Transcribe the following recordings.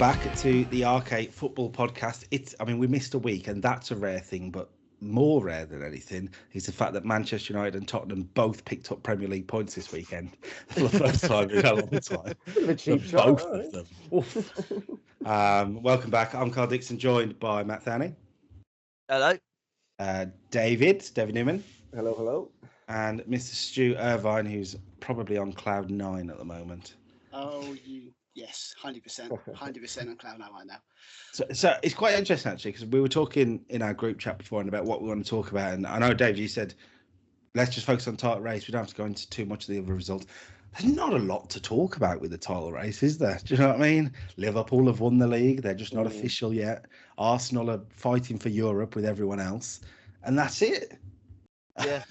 back to the Arcade Football Podcast. We missed a week, and that's a rare thing, but more rare than anything is the fact that Manchester United and Tottenham both picked up Premier League points this weekend for the first time in a long time. Bit of a cheap shot, both of them. Welcome back. I'm Carl Dixon, joined by Matt Thanney. Hello. David Newman. Hello, hello. And Mr. Stu Irvine, who's probably on cloud 9 at the moment. Yes, 100% on cloud 9 right now. So it's quite interesting, actually, because we were talking in our group chat before about what we want to talk about. And I know, Dave, you said, let's just focus on title race. We don't have to go into too much of the other results. There's not a lot to talk about with the title race, is there? Do you know what I mean? Liverpool have won the league. They're just not official yet. Arsenal are fighting for Europe with everyone else. And that's it. Yeah.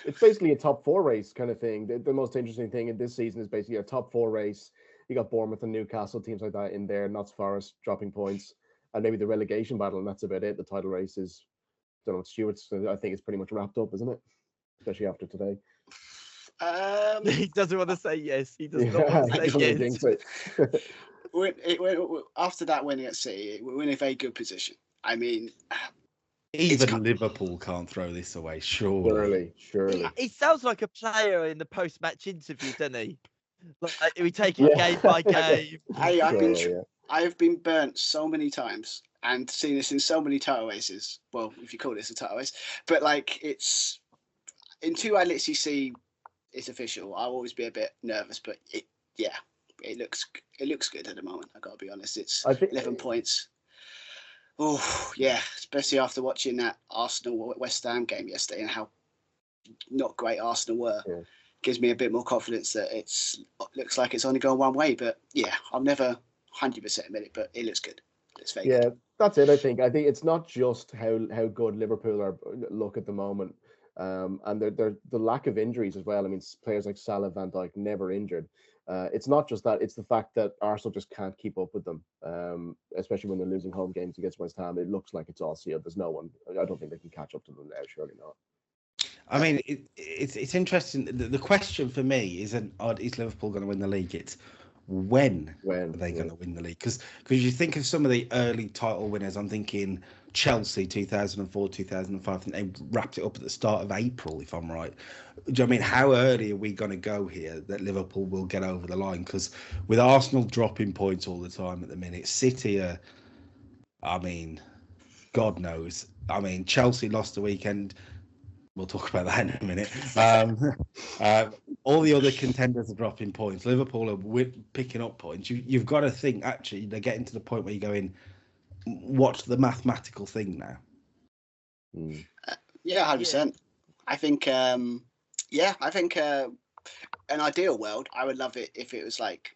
It's basically a top 4 race kind of thing. The most interesting thing in this season is basically a top 4 race. You got Bournemouth and Newcastle, teams like that in there, Notts Forest dropping points, and maybe the relegation battle, and that's about it. The title race is, I don't know, Stuart's, I think it's pretty much wrapped up, isn't it? Especially after today. He doesn't want to say yes. He does not want to say yes. After that winning at City, we're in a very good position. I mean, even Liverpool can't throw this away, surely. He sounds like a player in the post-match interview, doesn't he? Like, we take it game by game. I have been burnt so many times and seen this in so many title races. Well, if you call this a title race, but like it's until I literally see it's official, I'll always be a bit nervous. But it looks good at the moment. I got to be honest. It's 11 points. Oh yeah, especially after watching that Arsenal West Ham game yesterday and how not great Arsenal were. Yeah. Gives me a bit more confidence that looks like it's only going one way. But yeah, I'll never 100% admit it, but it looks good. It's very good. That's it. I think it's not just how good Liverpool look at the moment, and the lack of injuries as well. I mean, players like Salah, Van Dijk never injured. It's not just that; it's the fact that Arsenal just can't keep up with them, especially when they're losing home games against West Ham. It looks like it's all sealed. There's no one. I don't think they can catch up to them now. Surely not. I mean, it's interesting. The question for me isn't, is Liverpool going to win the league? It's when are they going to win the league? Because you think of some of the early title winners. I'm thinking Chelsea 2004, 2005. I think they wrapped it up at the start of April, if I'm right. Do you know what I mean? How early are we going to go here that Liverpool will get over the line? Because with Arsenal dropping points all the time at the minute, City are, I mean, God knows. I mean, Chelsea lost the weekend. We'll talk about that in a minute. All the other contenders are dropping points. Liverpool are picking up points. You've got to think, actually, they're getting to the point where you're going, what's the mathematical thing now? 100%. I think, an ideal world, I would love it if it was like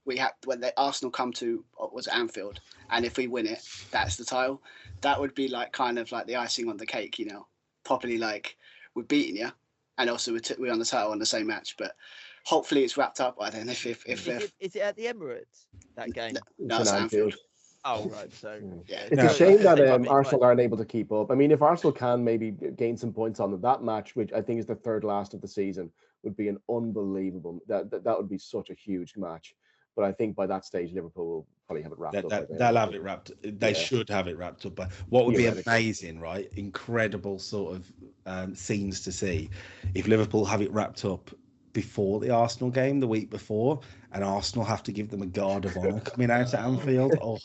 when the Arsenal come to Anfield, and if we win it, that's the title. That would be like kind of like the icing on the cake, you know. Properly, like we're beating you, and also we're on the title on the same match. But hopefully, it's wrapped up by then. Is it at the Emirates, that game? No, it's Anfield. Oh right, so it's a shame that Arsenal aren't able to keep up. I mean, if Arsenal can maybe gain some points on that match, which I think is the third last of the season, would be an unbelievable. That would be such a huge match. But I think by that stage, Liverpool will probably have it wrapped up. They'll have it wrapped. They should have it wrapped up. But what would be amazing, right? Incredible sort of scenes to see if Liverpool have it wrapped up before the Arsenal game the week before, and Arsenal have to give them a guard of honour coming out at Anfield. Oh,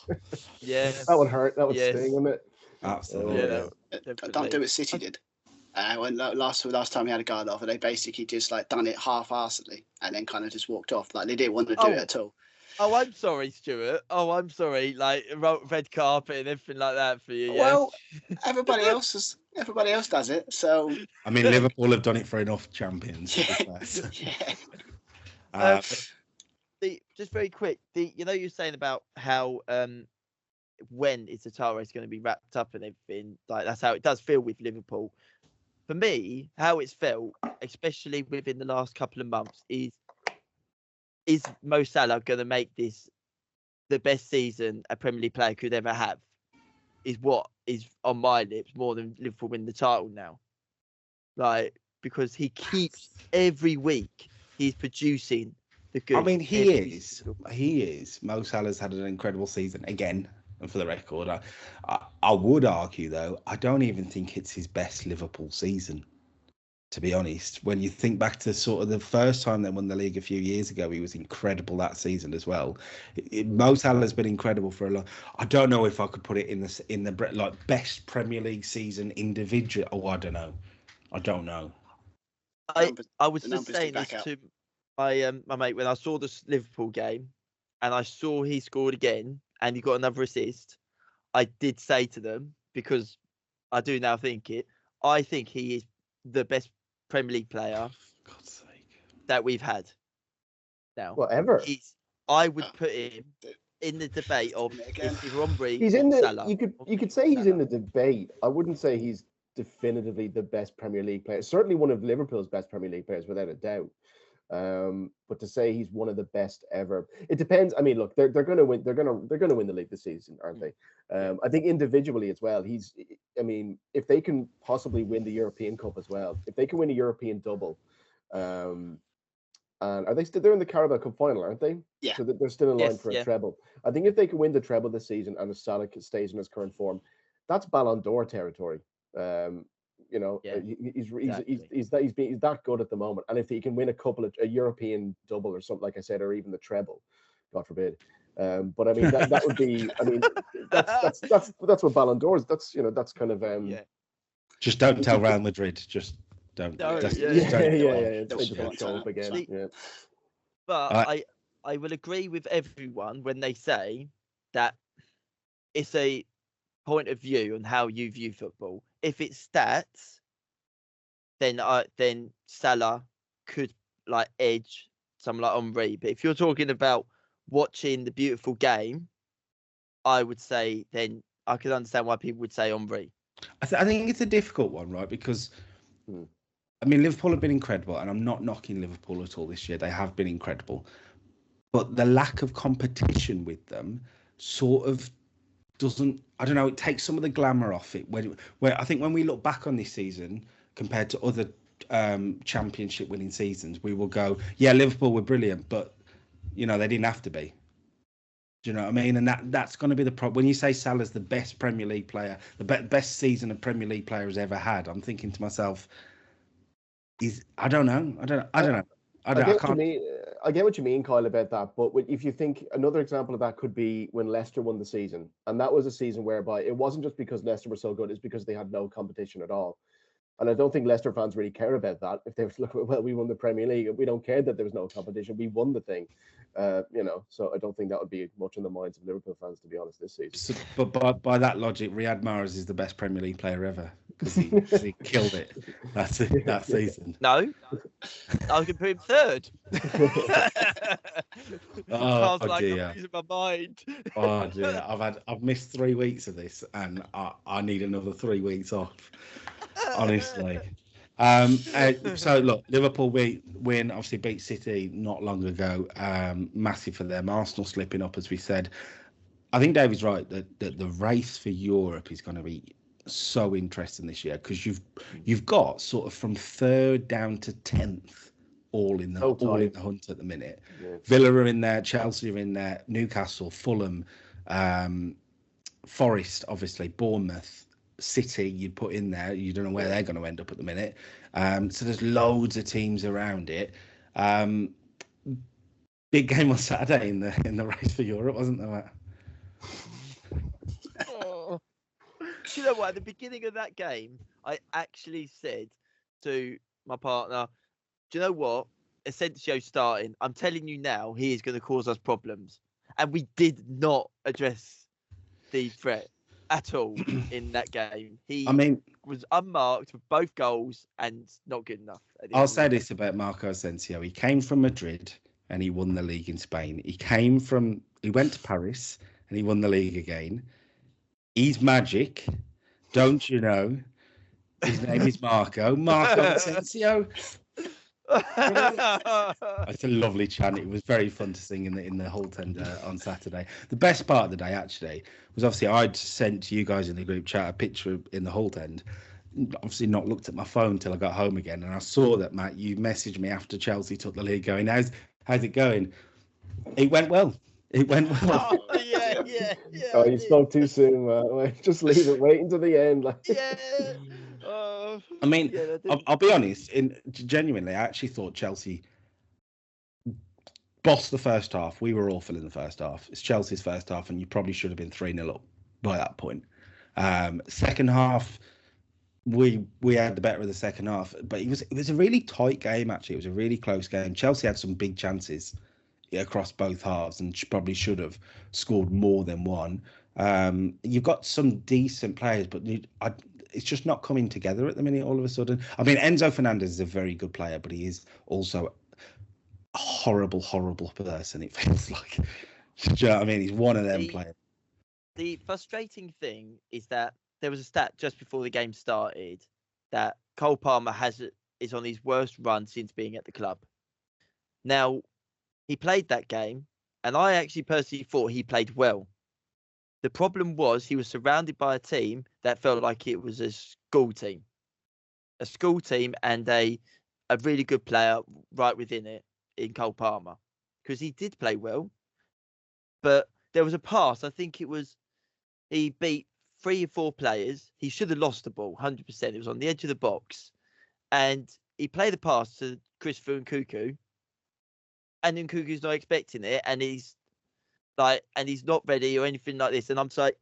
yeah, that would hurt. That would sting, wouldn't it? Absolutely. Don't do what City did. When last time we had a guard off, they basically just like done it half-heartedly and then kind of just walked off. Like they didn't want to do it at all. Oh, I'm sorry, Stuart. Oh, I'm sorry. Like red carpet and everything like that for you. Yeah? Well, everybody else does it. So I mean, Liverpool have done it for enough champions. Just very quick. You're saying about how when is the title race going to be wrapped up and everything? Like that's how it does feel with Liverpool. For me, how it's felt, especially within the last couple of months, is Mo Salah going to make this the best season a Premier League player could ever have? Is what is on my lips more than Liverpool win the title now. Like, because he keeps every week he's producing The good. I mean, he is. Mo Salah's had an incredible season again. And for the record, I would argue though, I don't even think it's his best Liverpool season. To be honest, when you think back to sort of the first time they won the league a few years ago, he was incredible that season as well. Mo Salah has been incredible for a long. I don't know if I could put it in the like best Premier League season individual. Oh, I don't know. I was just saying this to my mate when I saw this Liverpool game, and I saw he scored again, and he got another assist. I did say to them, because I do now think it. I think he is the best Premier League player that we've had now. Whatever. I would put him in the debate of if Omri. He's in the. Salah, you could say he's in the debate. I wouldn't say he's definitively the best Premier League player. Certainly one of Liverpool's best Premier League players, without a doubt. But to say he's one of the best ever, it depends. I mean, look, they're going to win. They're going to win the league this season, aren't they? I think individually as well. I mean, if they can possibly win the European Cup as well, if they can win a European double, and are they still? They're in the Carabao Cup final, aren't they? Yeah. So they're still in line for a treble. I think if they can win the treble this season and Salah stays in his current form, that's Ballon d'Or territory. He's that good at the moment, and if he can win a European double or something, like I said, or even the treble, God forbid. But I mean that would be. I mean that's what Ballon d'Or is. That's that's kind of Just don't tell Real Madrid. Just don't. Don't show up again. But I will agree with everyone when they say that it's a point of view on how you view football. If it's stats, then Salah could like edge someone like Henry. But if you're talking about watching the beautiful game, I would say then I could understand why people would say Henry. I think it's a difficult one, right? Because I mean, Liverpool have been incredible, and I'm not knocking Liverpool at all this year. They have been incredible, but the lack of competition with them sort of doesn't. I don't know. It takes some of the glamour off it. Where I think when we look back on this season compared to other championship winning seasons, we will go, yeah, Liverpool were brilliant, but they didn't have to be. Do you know what I mean? And that's going to be the problem. When you say Salah's the best Premier League player, the best season a Premier League player has ever had, I'm thinking to myself, I don't know. I get what you mean, Kyle, about that. But if you think another example of that could be when Leicester won the season, and that was a season whereby it wasn't just because Leicester were so good; it's because they had no competition at all. And I don't think Leicester fans really care about that. If they were looking, well, we won the Premier League, we don't care that there was no competition. We won the thing, So I don't think that would be much in the minds of Liverpool fans, to be honest, this season. So, but by that logic, Riyad Mahrez is the best Premier League player ever because he killed it that season. No, I can put him third. Oh dear. I'm losing my mind. Oh dear, I've missed 3 weeks of this, and I need another 3 weeks off. Honestly. So look, Liverpool win, obviously beat City not long ago. Massive for them. Arsenal slipping up, as we said. I think David's right that the race for Europe is going to be so interesting this year because you've got sort of from 3rd down to 10th all in the hunt at the minute. Yeah. Villa are in there, Chelsea are in there, Newcastle, Fulham, Forest, obviously, Bournemouth. City you'd put in there. You don't know where they're going to end up at the minute. So there's loads of teams around it. Big game on Saturday in the race for Europe, wasn't there? Oh. You know what? At the beginning of that game, I actually said to my partner, "Do you know what? Asensio starting. I'm telling you now, he is going to cause us problems." And we did not address the threat at all in that game. He was unmarked for both goals and not good enough. I'll say this about Marco Asensio. He came from Madrid and he won the league in Spain. He went to Paris and he won the league again. He's magic. Don't you know? His name is Marco Asensio. It's a lovely chant. It was very fun to sing in the Hull End on Saturday. The best part of the day actually was obviously I'd sent to you guys in the group chat a picture in the Hull End. Obviously not looked at my phone till I got home again, and I saw that, Matt, you messaged me after Chelsea took the lead going, how's how's it going? It went well. It went well. Oh, yeah. Oh, you spoke too soon, man. Just leave it. Wait until the end. Like. Yeah. Oh, I mean, yeah, I'll be honest. Genuinely, I actually thought Chelsea bossed the first half. We were awful in the first half. It's Chelsea's first half, and you probably should have been 3-0 up by that point. Second half, we had the better of the second half, but it was a really tight game. Actually, it was a really close game. Chelsea had some big chances across both halves, and probably should have scored more than one. You've got some decent players, but it's just not coming together at the minute. All of a sudden, I mean, Enzo Fernandez is a very good player, but he is also a horrible person. It feels like. Do you know what I mean? He's one of them players. The frustrating thing is that there was a stat just before the game started that Cole Palmer is on his worst run since being at the club. Now, he played that game, and I actually personally thought he played well. The problem was he was surrounded by a team that felt like it was a school team. A school team and a really good player right within it in Cole Palmer. Because he did play well. But there was a pass, I think it was, he beat 3 or 4 players. He should have lost the ball, 100%. It was on the edge of the box. And he played the pass to Christopher Nkunku. And Nkunku's not expecting it. And he's not ready or anything like this. And I'm like,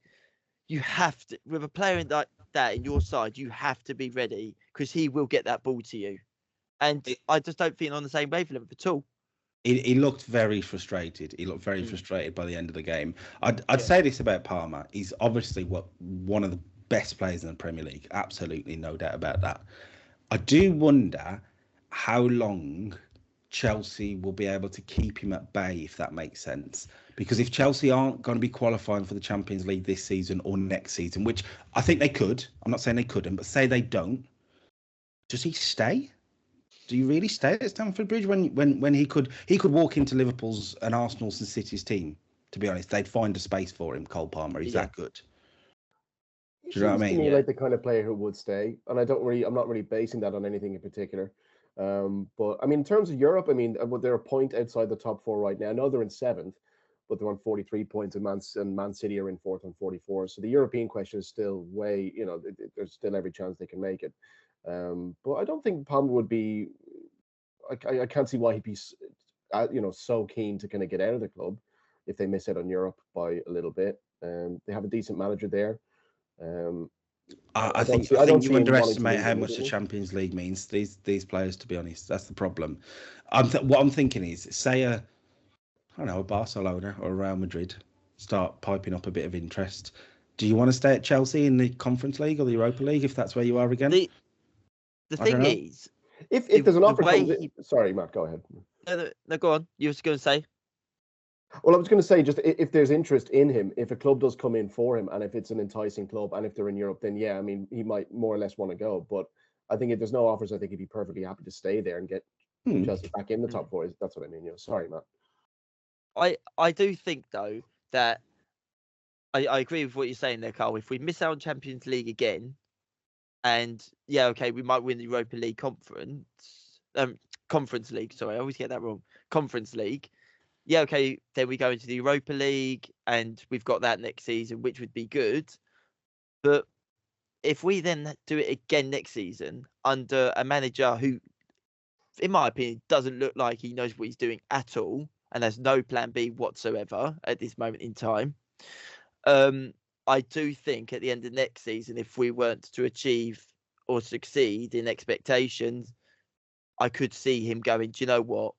you have to, with a player like that in your side, you have to be ready because he will get that ball to you. And I just don't think on the same wavelength at all. He looked very frustrated. He looked very frustrated by the end of the game. I'd say this about Palmer. He's obviously one of the best players in the Premier League. Absolutely, no doubt about that. I do wonder how long Chelsea will be able to keep him at bay, if that makes sense. Because if Chelsea aren't going to be qualifying for the Champions League this season or next season, which I think they could, I'm not saying they couldn't, but say they don't, does he stay? Do you really stay at Stamford Bridge when he could walk into Liverpool's and Arsenal's and City's team? To be honest, they'd find a space for him. Cole Palmer, he's that good. Do you know what I mean? Like the kind of player who would stay, and I'm not really basing that on anything in particular. But I mean, in terms of Europe, I mean, they're a point outside the top 4 right now. I know they're in 7th, but they're on 43 points, and Man City are in 4th on 44. So the European question is still way, there's still every chance they can make it. But I don't think Palmer would be. I can't see why he'd be, so keen to kind of get out of the club if they miss out on Europe by a little bit. They have a decent manager there. I think you underestimate how much the Champions League means these players. To be honest, that's the problem. What I'm thinking is, say a Barcelona or a Real Madrid start piping up a bit of interest. Do you want to stay at Chelsea in the Conference League or the Europa League if that's where you are again? The thing is, if there's an offer sorry, Matt, go ahead. No, go on. You were going to say? Well, I was going to say, just if there's interest in him, if a club does come in for him, and if it's an enticing club, and if they're in Europe, then yeah, I mean, he might more or less want to go. But I think if there's no offers, I think he'd be perfectly happy to stay there and get Chelsea back in the top 4. That's what I mean. Sorry, Matt. I do think though that I agree with what you're saying there, Carl. If we miss out on Champions League again, and we might win the Europa League Conference League. Sorry, I always get that wrong. Conference League. Yeah, okay, then we go into the Europa League and we've got that next season, which would be good. But if we then do it again next season under a manager who, in my opinion, doesn't look like he knows what he's doing at all and has no plan B whatsoever at this moment in time, I do think at the end of next season, if we weren't to achieve or succeed in expectations, I could see him going, do you know what?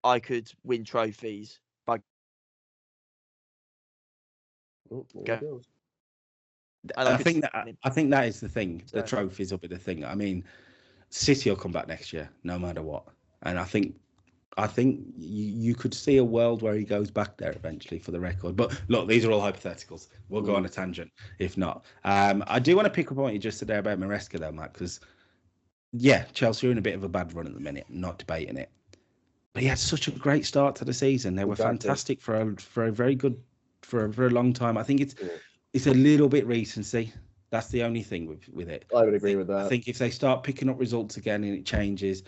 I could win trophies by. I think that is the thing. The trophies will be the thing. I mean, City will come back next year, no matter what. And I think you could see a world where he goes back there eventually for the record. But look, these are all hypotheticals. We'll go on a tangent if not. I do want to pick up on what you just said there about Maresca though, Matt, because Chelsea are in a bit of a bad run at the minute. Not debating it. But he had such a great start to the season. They were fantastic for a very good for a long time. I think it's a little bit recency. That's the only thing with it. I would agree with that. I think if they start picking up results again and it changes,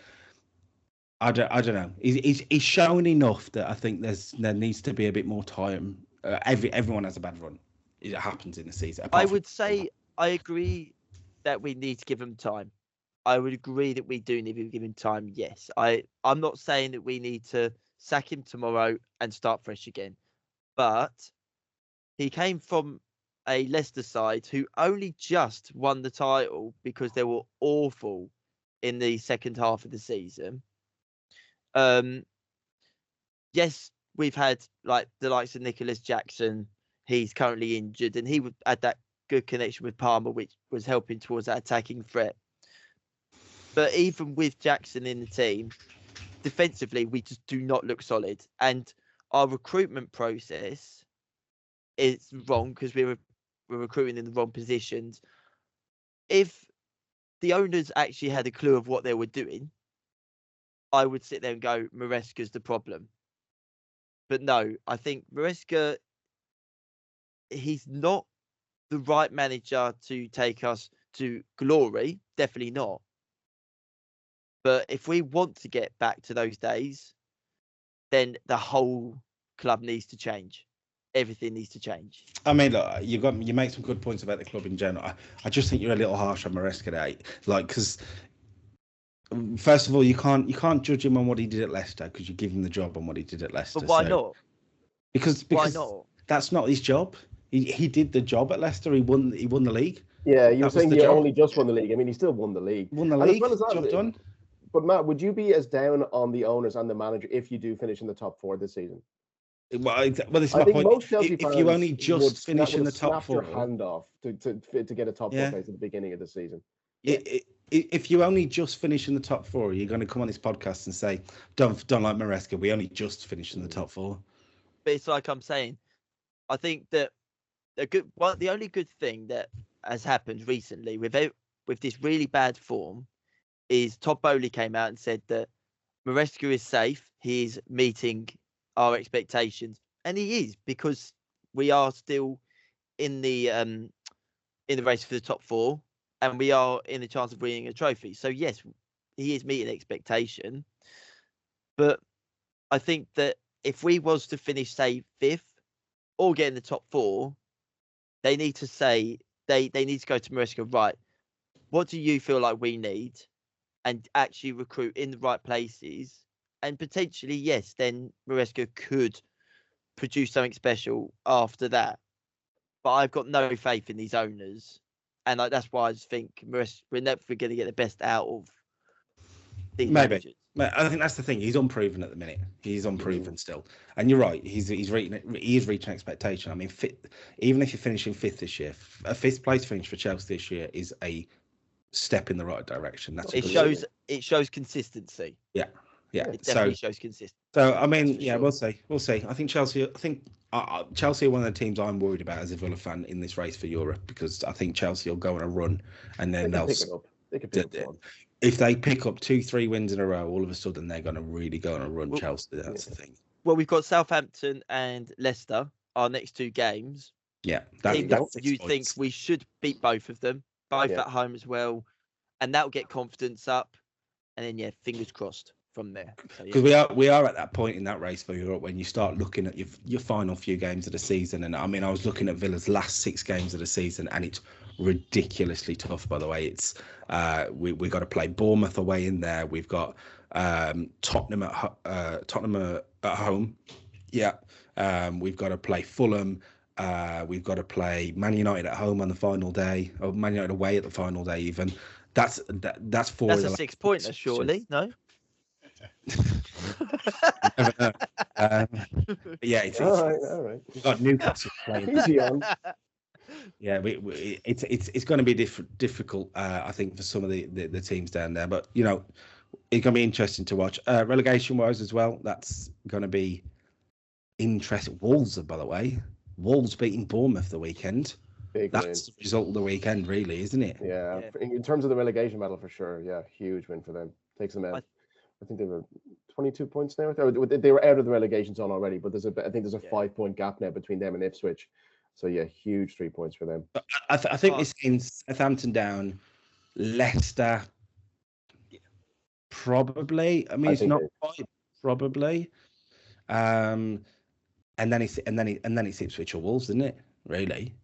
I don't know. He's shown enough that I think there needs to be a bit more time. Everyone has a bad run. It happens in the season. I would say I agree that we need to give him time. I would agree that we do need to give him time. Yes, I'm not saying that we need to sack him tomorrow and start fresh again, but he came from a Leicester side who only just won the title because they were awful in the second half of the season. Yes, we've had like the likes of Nicholas Jackson. He's currently injured, and he had that good connection with Palmer, which was helping towards that attacking threat. But even with Jackson in the team, defensively, we just do not look solid. And our recruitment process is wrong because we're recruiting in the wrong positions. If the owners actually had a clue of what they were doing, I would sit there and go, Maresca's the problem. But no, I think Maresca, he's not the right manager to take us to glory. Definitely not. But if we want to get back to those days, then the whole club needs to change. Everything needs to change. I mean, look, you make some good points about the club in general. I just think you're a little harsh on Maresca today, like because first of all, you can't judge him on what he did at Leicester because you give him the job on what he did at Leicester. But why not? Because why not? That's not his job. He did the job at Leicester. He won the league. Yeah, you're saying he only just won the league. I mean, he still won the league. Won the league. As well as that, job done. But Matt, would you be as down on the owners and the manager if you do finish in the top four this season? Well, this is my point. Most Chelsea if you only just finish in the top four, your hand off to get a top four place at the beginning of the season. If you only just finish in the top four, you're going to come on this podcast and say, "Don't like Maresca. We only just finished in the top four." But it's like I'm saying. I think that the only good thing that has happened recently with this really bad form is Todd Bowley came out and said that Maresca is safe. He's meeting our expectations, and he is, because we are still in the race for the top four, and we are in the chance of winning a trophy. So yes, he is meeting expectation. But I think that if we was to finish, say, fifth or get in the top four, they need to say they need to go to Maresca, right? What do you feel like we need? And actually recruit in the right places. And potentially, yes, then Maresca could produce something special after that. But I've got no faith in these owners. And that's why I just think Maresca, we're never going to get the best out of these managers. I think that's the thing. He's unproven at the minute. He's unproven still. And you're right. He is reaching expectation. I mean, even if you're finishing fifth this year, a fifth place finish for Chelsea this year is a step in the right direction. It shows consistency. Yeah. It definitely shows consistency. So I mean, we'll see. I think Chelsea. Chelsea are one of the teams I'm worried about as a Villa fan in this race for Europe, because I think Chelsea will go on a run and then they'll pick it up. They can pick it up. If they pick up 2-3 wins in a row, all of a sudden they're going to really go on a run. Chelsea. That's the thing. Well, we've got Southampton and Leicester, our next two games. Yeah, you think we should beat both of them, both at home as well, and that'll get confidence up, and then fingers crossed from there. Because we are at that point in that race for Europe when you start looking at your final few games of the season, and I mean I was looking at Villa's last 6 games of the season, and it's ridiculously tough. By the way, it's we got to play Bournemouth away in there. We've got Tottenham at home. Yeah, we've got to play Fulham. We've got to play Man United at home on the final day, or Man United away at the final day. Even that's 4. That's a 6-pointer, surely, no? It's all right. We've got Newcastle playing. Easy on. Yeah, it's going to be difficult, I think, for some of the teams down there. But it's going to be interesting to watch. Relegation wise as well, that's going to be interesting. Wolves, by the way, beating Bournemouth the weekend. That's the result of the weekend, really, isn't it? Yeah. In terms of the relegation battle, for sure. Yeah, huge win for them. Takes them out. I think they were 22 points now. They were out of the relegation zone already, but I think there's a 5-point gap now between them and Ipswich. So yeah, huge 3 points for them. I think this in Southampton down, Leicester. Probably. I mean, I it's think not they- quite probably. And then it's Ipswich or Wolves, isn't it? Really?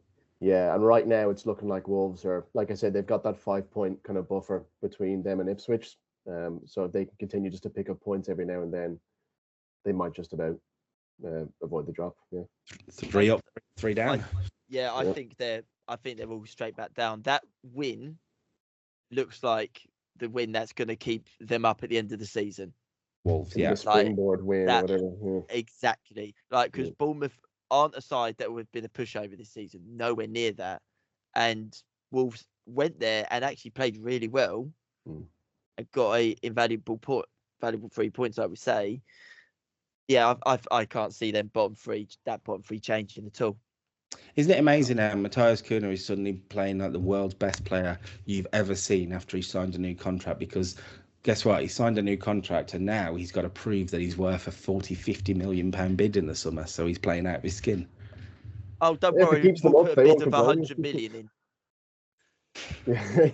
Yeah, and right now it's looking like Wolves are, like I said, they've got that 5 point kind of buffer between them and Ipswich. So if they can continue just to pick up points every now and then, they might just about avoid the drop. Yeah. 3 up, 3 down. I think they're all straight back down. That win looks like the win that's going to keep them up at the end of the season. Wolves, The springboard win or whatever. Yeah. Exactly. Like, because Bournemouth aren't a side that would have been a pushover this season, nowhere near that. And Wolves went there and actually played really well and got a valuable 3 points, I would say. Yeah, I can't see them bottom three changing at all. Isn't it amazing how Matthias Cunha is suddenly playing like the world's best player you've ever seen after he signed a new contract? Because guess what? He signed a new contract and now he's got to prove that he's worth a 40-50 million pound bid in the summer. So he's playing out of his skin. Oh, don't worry. We'll put a bid of 100 million in. Yeah.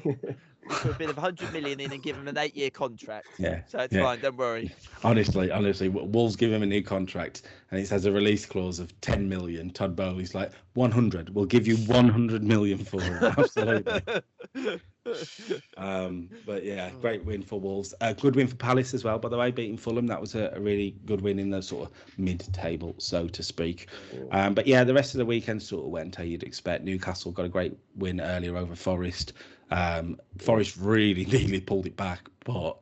We'll put a bid of 100 million in and give him an 8-year contract. Yeah. So it's fine. Don't worry. Honestly, Wolves give him a new contract and it has a release clause of 10 million. Todd Bowley's like 100. We'll give you 100 million for him. Absolutely. But yeah, great win for Wolves. Good win for Palace as well, by the way, beating Fulham. That was a really good win in the sort of mid-table, so to speak. But yeah, the rest of the weekend sort of went how you'd expect. Newcastle got a great win earlier over Forest. Forest really nearly pulled it back, but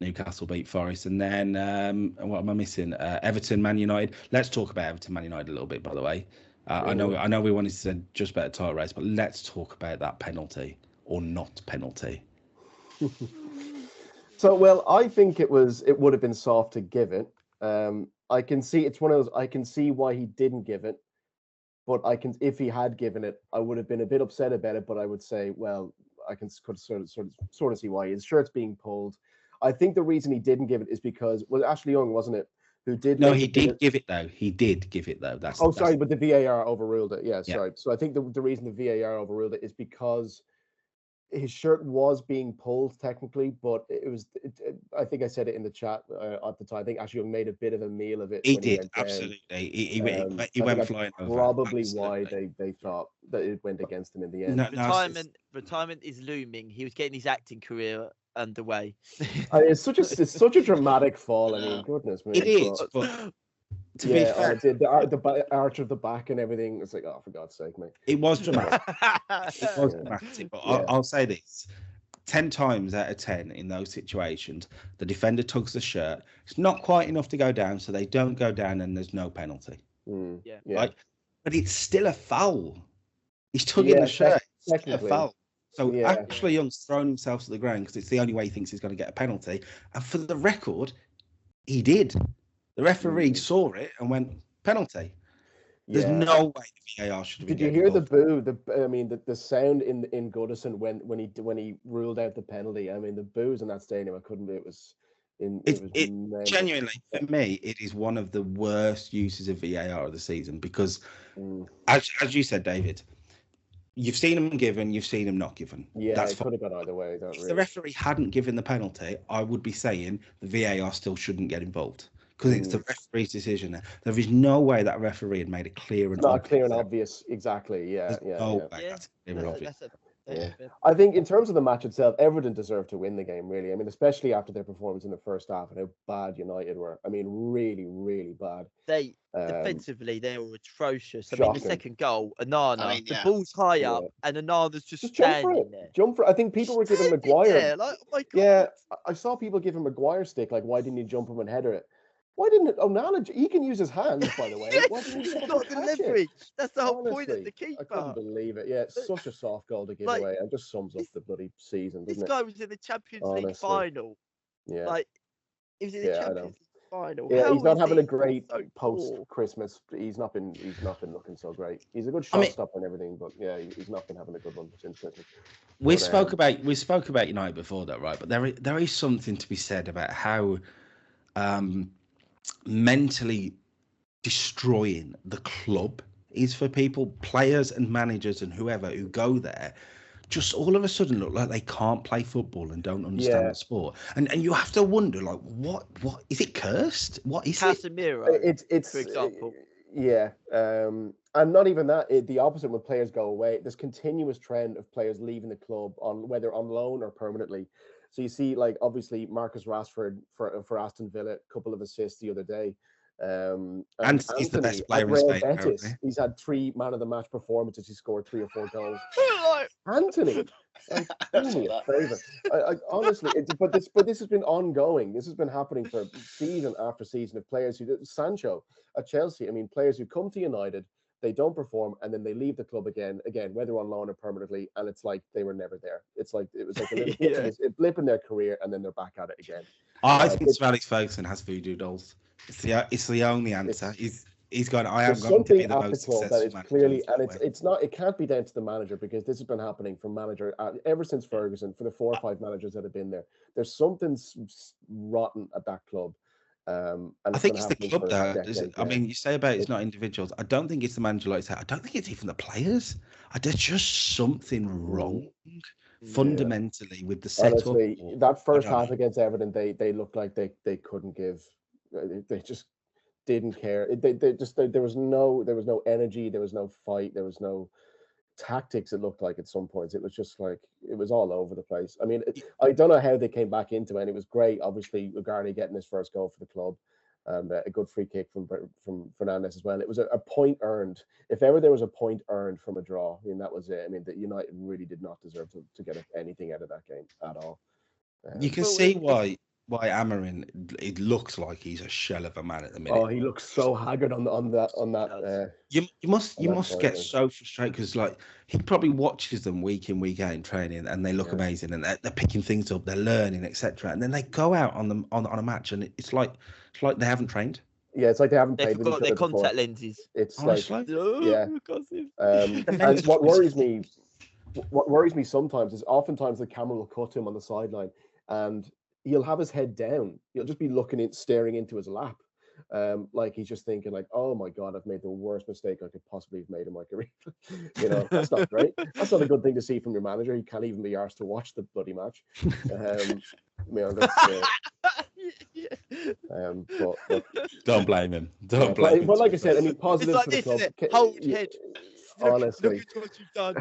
Newcastle beat Forest. And then what am I missing? Everton, Man United. Let's talk about Everton, Man United a little bit, by the way. I know we wanted to say just about a title race, but let's talk about that penalty or not penalty. So, well, I think it would have been soft to give it. I can see it's one of those. I can see why he didn't give it, but if he had given it, I would have been a bit upset about it. But I would say, well, I can sort of see why. His shirt's being pulled. I think the reason he didn't give it is because Ashley Young, wasn't it? Who did? No, he did give it though. He did give it though. Sorry, but the VAR overruled it. Yeah, sorry. So I think the reason the VAR overruled it is because his shirt was being pulled technically, but I think I said it in the chat at the time. I think Ashley Young made a bit of a meal of it. He did, absolutely. He went flying over. Probably why they thought that it went against him in the end. Retirement is looming. He was getting his acting career underway. It's such a dramatic fall. I mean, goodness me. It is, but to be fair, the arch of the back and everything. It's like, oh, for God's sake, mate. It was dramatic. It was dramatic, but I'll say this: 10 times out of 10 in those situations, the defender tugs the shirt. It's not quite enough to go down, so they don't go down, and there's no penalty. Right? But it's still a foul. He's tugging the shirt. It's still a foul. So Ashley Young's thrown himself to the ground because it's the only way he thinks he's going to get a penalty. And for the record, he did. The referee saw it and went, penalty. There's no way the VAR should have been. Did you hear the boo? The sound in Goodison when he ruled out the penalty. I mean, the boos in that stadium, I couldn't believe it was. Genuinely, for me, it is one of the worst uses of VAR of the season because, as you said, David, you've seen him given, you've seen him not given. Yeah, it could have gone either way. If the referee hadn't given the penalty, I would be saying the VAR still shouldn't get involved because it's the referee's decision. There is no way that referee had made it clear and obvious. Clear and obvious, exactly. Yeah. That's clear and obvious. I think in terms of the match itself, Everton deserved to win the game, really. I mean, especially after their performance in the first half and how bad United were. I mean, really, really bad. Defensively, they were atrocious. Shocking. I mean, the second goal, Onana, the ball's high up, and Onana's just standing there. Jump for it. I think people were giving Maguire. Like, oh my God. Yeah, I saw people giving Maguire stick. Like, why didn't he jump him and header it? Why didn't Onana? He can use his hands, by the way. Why didn't he not delivery? That's the whole point of the keeper. I couldn't believe it. Yeah, it's such a soft goal to give away, and just sums up the bloody season. This guy was in the Champions League final. Yeah, like he was in the Champions League final. Yeah, he's not having a great post-Christmas. He's not been looking so great. He's a good shot stopper and everything, but yeah, he's not been having a good one since Christmas. We spoke about United before that, right? But there is something to be said about how mentally destroying the club is for people, players and managers and whoever who go there just all of a sudden look like they can't play football and don't understand the sport. And you have to wonder, like, what is it cursed? What is Casemiro, it's for example. And not even that. The opposite when players go away. There's continuous trend of players leaving the club on whether on loan or permanently. So you see, like obviously Marcus Rashford for Aston Villa, a couple of assists the other day. And he's the best player in Spain. Betis, he's had 3 man of the match performances. He scored 3 or 4 goals. Anthony, like, do me a favor. I honestly, but this has been ongoing. This has been happening for season after season of players who Sancho at Chelsea. I mean, players who come to United, they don't perform, and then they leave the club again, whether on loan or permanently, and it's like they were never there. It's like it was like a little blip in their career, and then they're back at it again. I think Sir Alex Ferguson has voodoo dolls. It's the only answer. He's gone. I am going to be the most successful that is manager. Clearly, and it's not. It can't be down to the manager because this has been happening from manager ever since Ferguson for the 4 or 5 managers that have been there. There's something rotten at that club. And I think it's the club though. I mean, you say about it's not individuals. I don't think it's the manager, like I say. I don't think it's even the players. There's just something wrong fundamentally with the setup. Honestly, that first half against Everton, they looked like they couldn't give. They just didn't care. There was no energy. There was no fight. There was no tactics. It looked like at some points it was just like it was all over the place. I mean, I don't know how they came back into it. And it was great, obviously, Ugarte getting his first goal for the club, and a good free kick from Fernandes as well. It was a point earned. If ever there was a point earned from a draw, I mean that was it. I mean, that United really did not deserve to get anything out of that game at all. You can see why Amorim, it looks like he's a shell of a man at the minute. Oh, he looks so haggard on that. You must get so frustrated because like he probably watches them week in week out in training and they look amazing and they're picking things up, they're learning, etc. And then they go out on a match and it's like they haven't trained. Yeah, it's like they haven't played with each other their before. Contact lenses. It's honestly, and what worries me sometimes is oftentimes the camera will cut him on the sideline and he'll have his head down. He'll just be staring into his lap. Like he's just thinking like, oh my God, I've made the worst mistake I could possibly have made in my career. That's not great. That's not a good thing to see from your manager. He can't even be arsed to watch the bloody match. But don't blame him. Don't blame him. But like I said, I mean, positives for the club. Hold head. Honestly. Look at what you've done.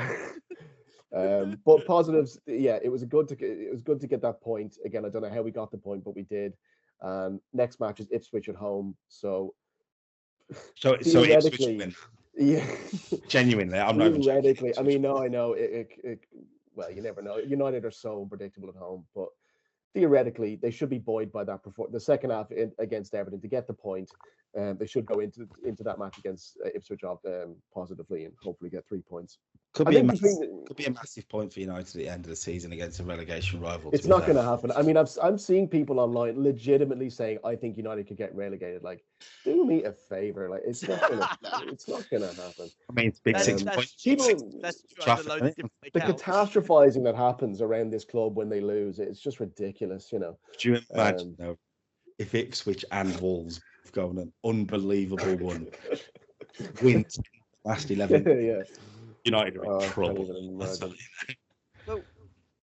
But positives, it was good to get that point. Again, I don't know how we got the point, but we did. Next match is Ipswich at home. So Ipswich win. Yeah. Genuinely, I'm not even theoretically. I mean, no, I know well, you never know. United are so unpredictable at home, but theoretically, they should be buoyed by that the second half against Everton to get the point. They should go into that match against Ipswich positively and hopefully get 3 points. Could be a massive point for United at the end of the season against a relegation rival. It's not going to happen. I mean, I'm seeing people online legitimately saying, "I think United could get relegated." Like, do me a favor. Like, it's not going to happen. I mean, it's big 6 points. The catastrophizing that happens around this club when they lose, it's just ridiculous. Do you imagine though, if Ipswich and Wolves have gone an unbelievable wins last 11? Yeah. United are in trouble. Well,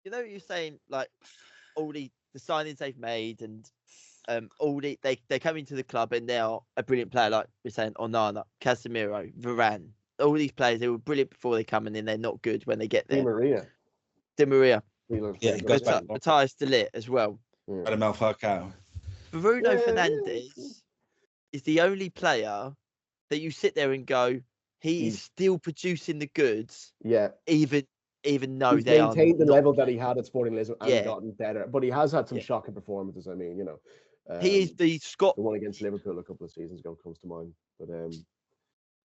you're saying like all the signings they've made and they come into the club and they are a brilliant player, like we're saying Onana, Casemiro, Varane. All these players, they were brilliant before they come in and they're not good when they get there. Di Maria. Yeah, it goes back. Matthias de Ligt as well. Radamel Falcao. Bruno Fernandes is the only player that you sit there and go, he's still producing the goods. Yeah. Even though he's maintained the level that he had at Sporting Lisbon and gotten better. But he has had some shocking performances. I mean, he is the one against Liverpool a couple of seasons ago comes to mind. But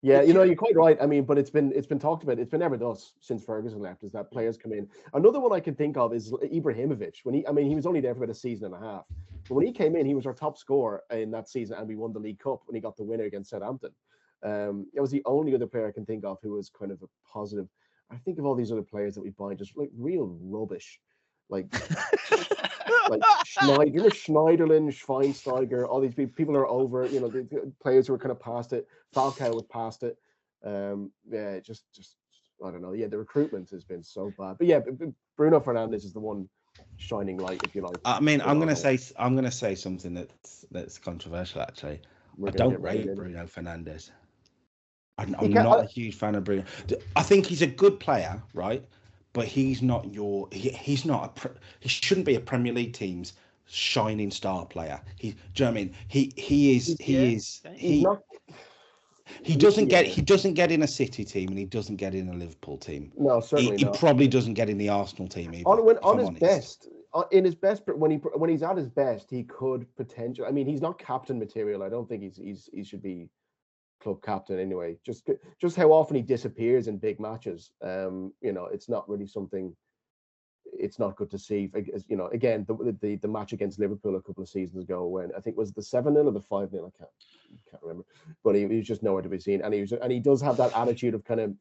you're quite right. I mean, but it's been talked about. It's been never done since Ferguson left. Is that players come in? Another one I can think of is Ibrahimovic. He was only there for about a season and a half. But when he came in, he was our top scorer in that season, and we won the League Cup when he got the winner against Southampton. It was the only other player I can think of who was kind of a positive. I think of all these other players that we buy, just like real rubbish, like Schneiderlin, Schweinsteiger, all these people are over. The players who are kind of past it. Falcao was past it. Just I don't know. Yeah, the recruitment has been so bad. But yeah, Bruno Fernandes is the one shining light, if you like. I mean, I'm gonna say something that's controversial. Actually, I don't rate Bruno Fernandes. I'm not a huge fan of Bruno. I think he's a good player, right? But he's not he's not he shouldn't be a Premier League team's shining star player. Do you know what I mean? He doesn't get in a City team, and he doesn't get in a Liverpool team. No, certainly not. He probably doesn't get in the Arsenal team either. On his best, when he's at his best, he could potentially. I mean, he's not captain material. I don't think he should be club captain anyway. Just how often he disappears in big matches. It's not really something. It's not good to see. Again, the match against Liverpool a couple of seasons ago, when I think it was the 7-0 or the 5-0, I can't remember, but he was just nowhere to be seen. And he does have that attitude of kind of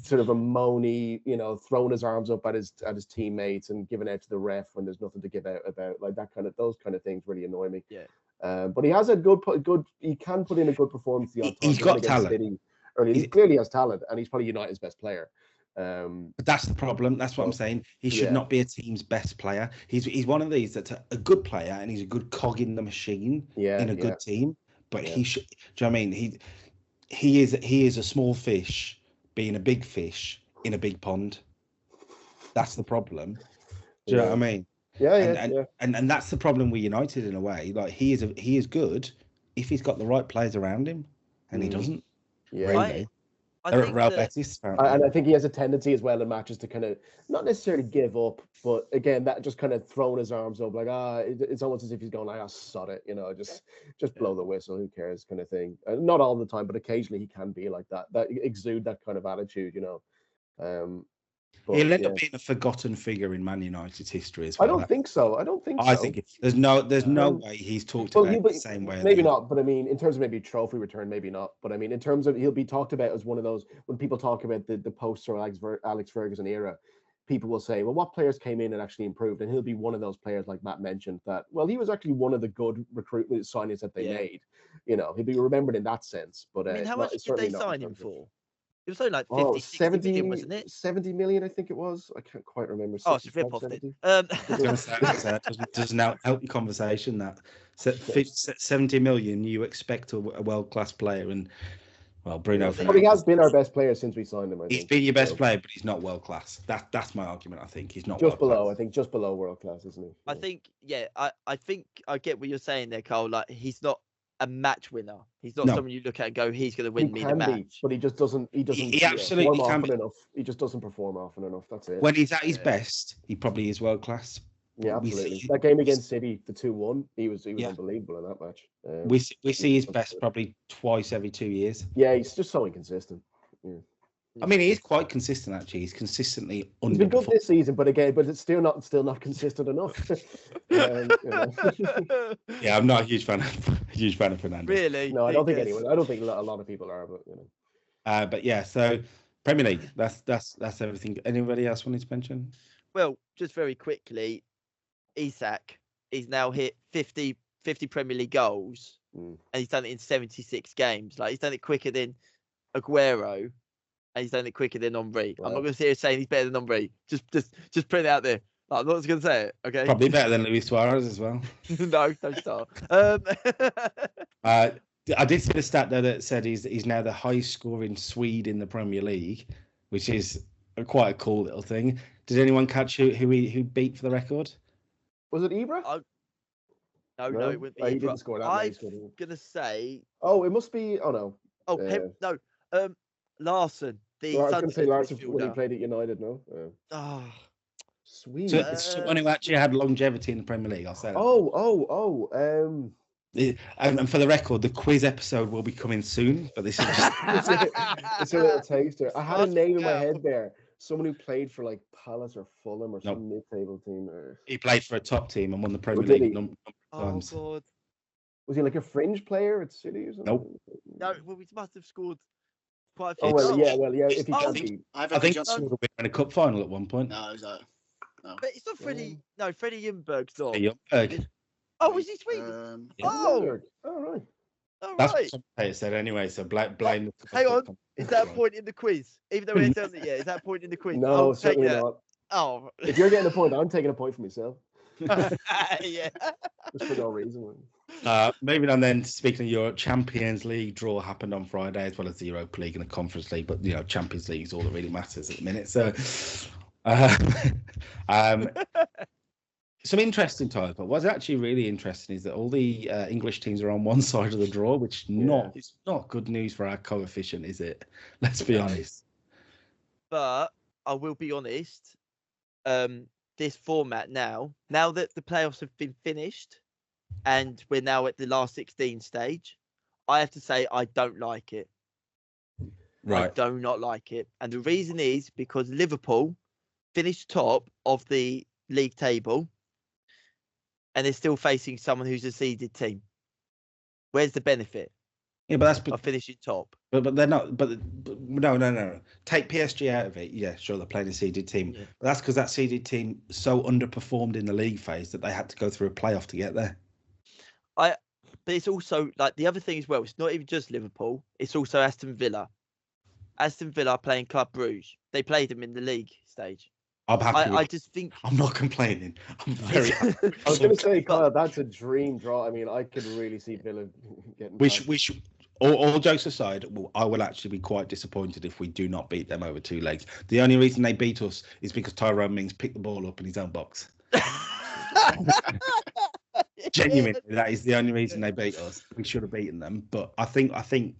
sort of a moany, throwing his arms up at his teammates and giving out to the ref when there's nothing to give out about, like those kind of things really annoy me. Yeah. But he has a good. He can put in a good performance. He's got talent. City. He clearly has talent, and he's probably United's best player. But that's the problem. That's what I'm saying. He should not be a team's best player. He's one of these that's a good player, and he's a good cog in the machine in a good team. But he should. Do you know what I mean? He is a small fish being a big fish in a big pond. That's the problem. Do you know what I mean? And that's the problem with United in a way. Like he is good if he's got the right players around him, and he doesn't. Yeah. Really. They're at Real Betis, and I think he has a tendency as well in matches to kind of not necessarily give up, but again, that just kind of throwing his arms up, like it's almost as if he's going, sod it, just blow the whistle, who cares, kind of thing. Not all the time, but occasionally he can be like that. That exude that kind of attitude, He'll end up being a forgotten figure in Man United's history as well. I don't think so. I think there's no way he's talked about the same way. Maybe not, but I mean, in terms of maybe trophy return, maybe not. But I mean, in terms of he'll be talked about as one of those, when people talk about the post-Sir Alex Ferguson era, people will say, well, what players came in and actually improved? And he'll be one of those players, like Matt mentioned, that, well, he was actually one of the good recruitment signings that they made. He'll be remembered in that sense. But I mean, how much did they sign him for? It was only like 50, 60 million, wasn't it? 70 million, I think it was. I can't quite remember. It's a rip-off. Doesn't help your conversation that 70 million you expect a world-class player, and well, Bruno Fernandes. But he has been our best player since we signed him. He's been your best player, but he's not world-class. That's my argument. I think he's not just below. I think just below world-class, isn't he? I think I think I get what you're saying there, Carl. Like, he's not a match winner. He's not someone you look at and go, he's going to win me the match. But he just doesn't. He absolutely perform can often enough. He just doesn't perform often enough. That's it. When he's at his best, he probably is world class. Yeah, absolutely. That game against City, the 2-1, he was unbelievable in that match. We see his best probably twice every 2 years. Yeah, he's just so inconsistent. Yeah. I mean, he is quite consistent actually. He's consistently He's been good this season, but it's still not consistent enough. Yeah, I'm not a huge fan of Fernandes. Really? No, I don't think anyone. I don't think a lot of people are, but But yeah, so Premier League. That's everything. Anybody else wanted to mention? Well, just very quickly, Isak. He's now hit 50 Premier League goals, and he's done it in 76 games. Like, he's done it quicker than Aguero. And he's done it quicker than Henry. Wow. I'm not going to sit here saying he's better than Henry. Just put it out there. Like, I'm not going to say it. Okay. Probably better than Luis Suarez as well. No, don't start. I did see the stat though that said he's now the highest scoring Swede in the Premier League, which is quite a cool little thing. Did anyone catch who beat for the record? Was it Ibra? No, it wouldn't be Ibra. He didn't score that. I'm gonna say. Oh, it must be. Oh no. Oh no. Larson. I was going to say Larson when he played at United. No. Sweet. So it's someone who actually had longevity in the Premier League. I'll say that. And for the record, the quiz episode will be coming soon, but this is it's a little taster. I had a name in my head there. Someone who played for like Palace or Fulham or some mid-table team. He played for a top team and won the Premier League number of times. God. Was he like a fringe player at City or something? Nope. No, well, he must have scored quite a few. If he can be. I think he scored a win in a cup final at one point. No, is that? No. But it's not Freddie. No, Freddie Ljungberg's not. Ljungberg. Oh, is he Swedish? Oh, right. All That's right. what some said anyway. So blame. Hang on. Is that a point in the quiz? Even though we haven't done it yet, is that a point in the quiz? No, certainly not. Oh. If you're getting a point, I'm taking a point for myself. Yeah. Just for no reason. Moving on then, speaking of Europe, Champions League draw happened on Friday, as well as the Europa League and the Conference League. But, Champions League is all that really matters at the minute. So, some interesting times. But what's actually really interesting is that all the English teams are on one side of the draw, which is not good news for our coefficient, is it? Let's be honest. But I will be honest. This format now that the playoffs have been finished and we're now at the last 16 stage, I have to say I don't like it. Right. I do not like it. And the reason is because Liverpool finished top of the league table and they're still facing someone who's a seeded team. Where's the benefit? Yeah, but that's of finishing top. But they're not. But no. Take PSG out of it. Yeah, sure, they're playing a seeded team. Yeah. But that's because that seeded team so underperformed in the league phase that they had to go through a playoff to get there. But it's also like the other thing as well. It's not even just Liverpool. It's also Aston Villa. Aston Villa playing Club Brugge. They played them in the league stage. I'm happy. I just think I'm not complaining. I'm very happy. I was going to say, Kyle, that's a dream draw. I mean, I could really see Villa getting. We should. All jokes aside, I will actually be quite disappointed if we do not beat them over 2 legs. The only reason they beat us is because Tyrone Mings picked the ball up in his own box. Genuinely, that is the only reason they beat us. We should have beaten them, but I think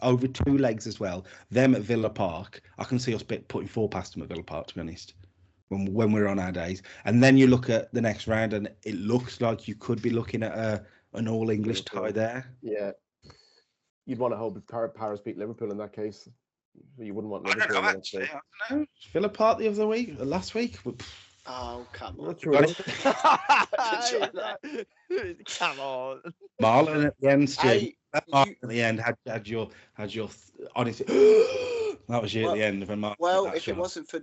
over 2 legs as well. Them at Villa Park, I can see us putting 4 past them at Villa Park. To be honest, when we're on our days, and then you look at the next round, and it looks like you could be looking at an all English tie there. Yeah. You'd want to hope Paris beat Liverpool in that case. You wouldn't want Liverpool. I don't know. Villa Park last week. Oh, come on. Come on. Marlon at the end, Stu. Marlon at the end had your honestly. That was you at the end of a match. Well, if it wasn't for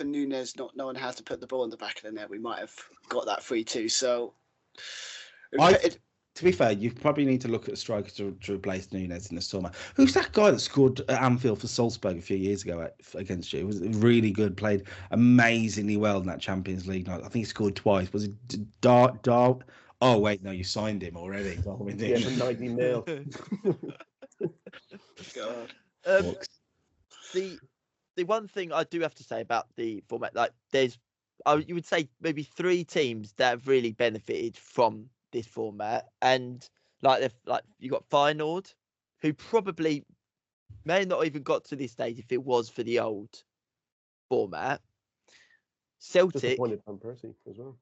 Nunez not knowing how to put the ball in the back of the net, we might have got that 3-2. So. To be fair, you probably need to look at a striker to replace Nunez in the summer. Who's that guy that scored at Anfield for Salzburg a few years ago against you? It was really good, played amazingly well in that Champions League night. I think he scored twice. Was it Dar? Oh, wait, no, you signed him already. Yeah, for 90 mil. God. The one thing I do have to say about the format, like you would say maybe 3 teams that have really benefited from this format, and like you got Feyenoord, who probably may not even got to this stage if it was for the old format. Celtic disappointed Van Persie as well.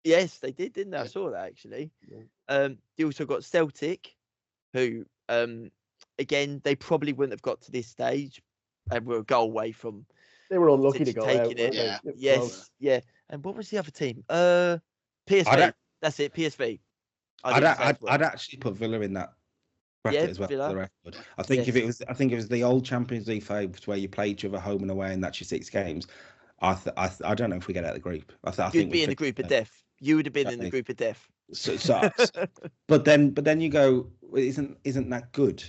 Yes, they did, didn't they? I saw that actually. Yeah. You also got Celtic, who again they probably wouldn't have got to this stage, and were a goal away from. They were unlucky to go out. Yeah. Yes, yeah. And what was the other team? PSV. That's it. PSV. I'd actually put Villa in that bracket as well. For the record, I think if it was the old Champions League favourites where you play each other home and away and that's your 6 games. I don't know if we get out of the group. You'd be in the group of death. You would have been in the group of death. But then you go, isn't that good?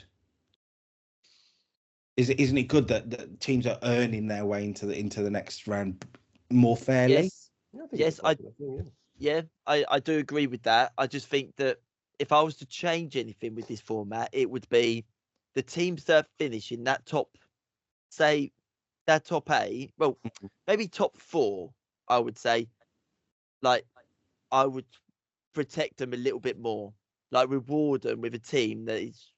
Isn't it good that teams are earning their way into the next round more fairly? Yes, I do agree with that. I just think that if I was to change anything with this format, it would be the teams that finish in that top 8, well, maybe top 4, I would say, like, I would protect them a little bit more, like reward them with a team that is.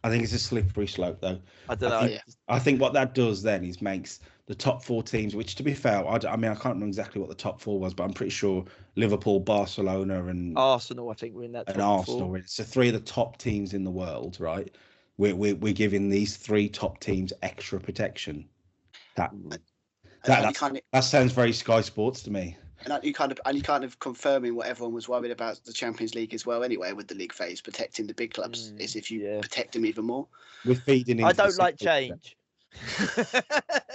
I think it's a slippery slope, though. I don't know. I think what that does then is makes the top 4 teams, which to be fair, I can't remember exactly what the top 4 was, but I'm pretty sure Liverpool, Barcelona, and Arsenal, I think, were in that top 4. Arsenal. So 3 of the top teams in the world, right? We're giving these 3 top teams extra protection. That sounds very Sky Sports to me. And you kind of confirming what everyone was worried about the Champions League as well. Anyway, with the league phase, protecting the big clubs is if you protect them even more. We're feeding into I don't like change.